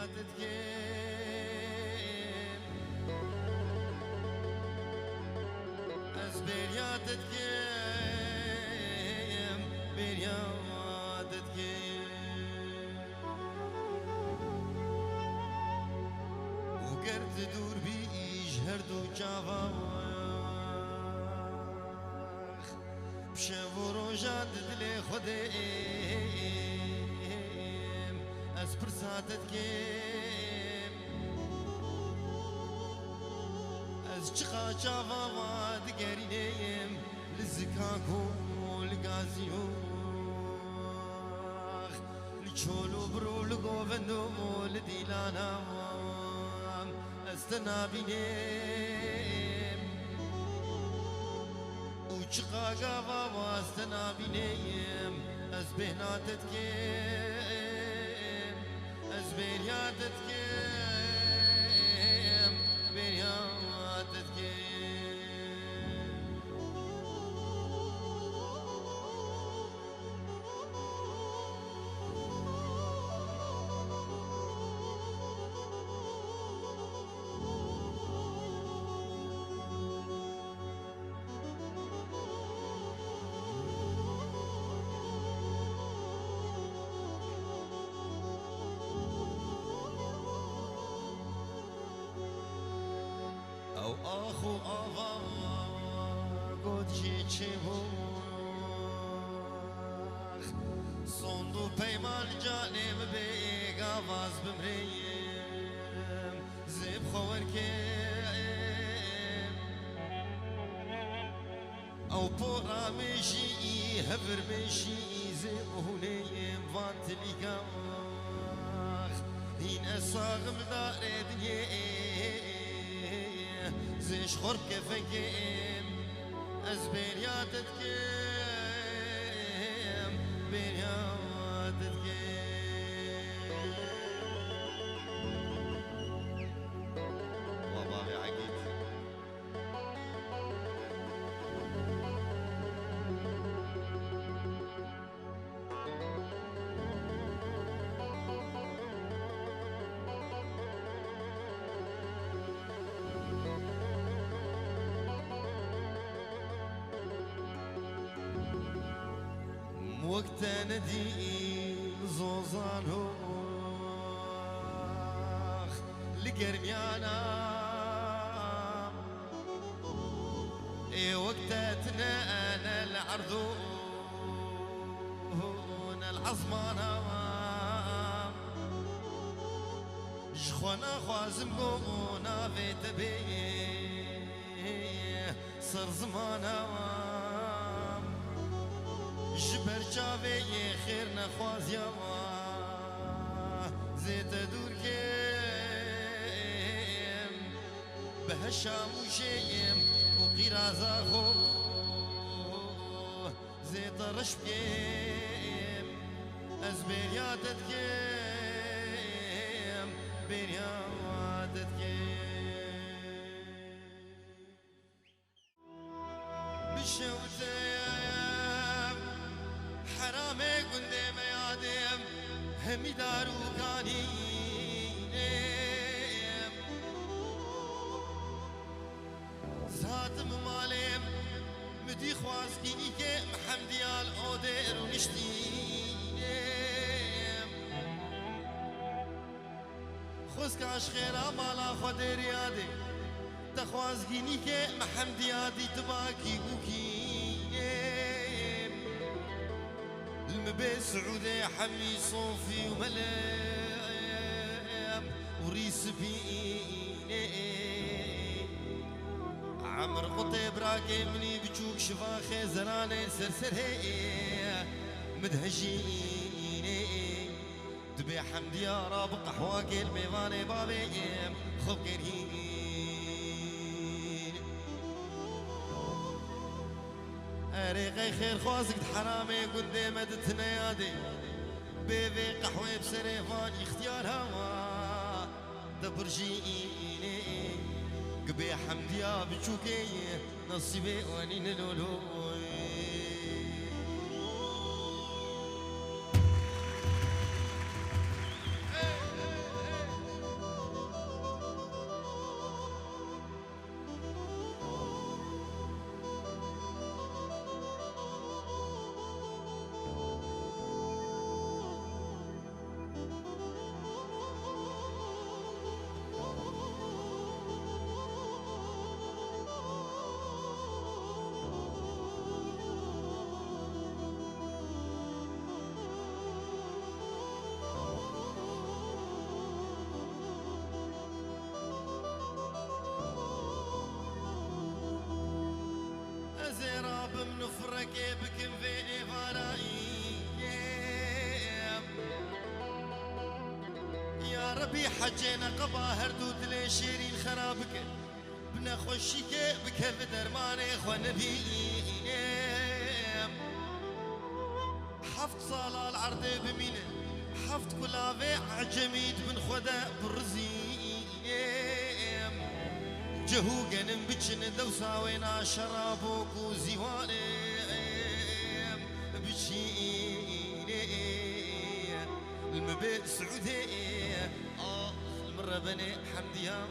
تتكيم أزبيريا تتكيم بيريا تتكيم وقرت دور بيج هردو جافا بشو روجات دلي خديم از پرساتت کم از چقا چاوا و دگرینیم لزکاکو لگازیو لچولو برو لگووندو لدیلانا از تنابینیم و چقا گاوا و از تنابینیم از بهناتت کم بيريا تتكيم بيريا تتكيم او آخو آوا گود چی بوخ صندو پیمان جانم بیگ آواز بمریم زیب خور کم او پورا میشی هفر میشی زیب هونیم وانت لیگاخ این اصاغم داره دنیه زيش خرب كفكيم از بيريا تتكيم بيريا تتكيم وبابي عقيد وقت ندي زوزان هوخ لقرميانا اي وقتتنا انا العرضون العظمانا جخونا خوازم قونا في تبيه صر زمانا جبر جاوه خير نخواز يما زيت دور كيم بهشام وشيم وقرازا خو زيت رشب كيم از برياتت كيم برياتت كيم بشوتيم حرامي قندي ميادم همي دارو كانيم زاتم مالم مدي خوازقيني كي محمديال اودر ونشتيم خوزكاش خيرا مالا خودر يادي تخوازقيني كي محمديادي تباكي وكيم المبي سعودي حمي صوفي وملام وريس بيني عمر قطيب راكي مني بجوك شفاخي زراني سرسر هي مدهجيني دبي حمدي يا رب قحواكي الميواني بابي خب كرهين أريقي خير خوازك حرامي قدامة تنيادي بيبي قحوي بسريفان اختيار هوا دبرجيني قبي حمدي يا بجوكي نصيبي واني نلولوي بك بكم في فارائي يا ربي حجينا قبا هردود لي شيرين خرابك بنا خوشيك بك بدرماني خو نبي حفظ صلاة العرض بمينه حفظ كلافي عجميد بن خدا برزيم جهو جنم بچن دوسا وينا شرابوك وزيوانم بچيني المبيت سعودي المرة بني حمديان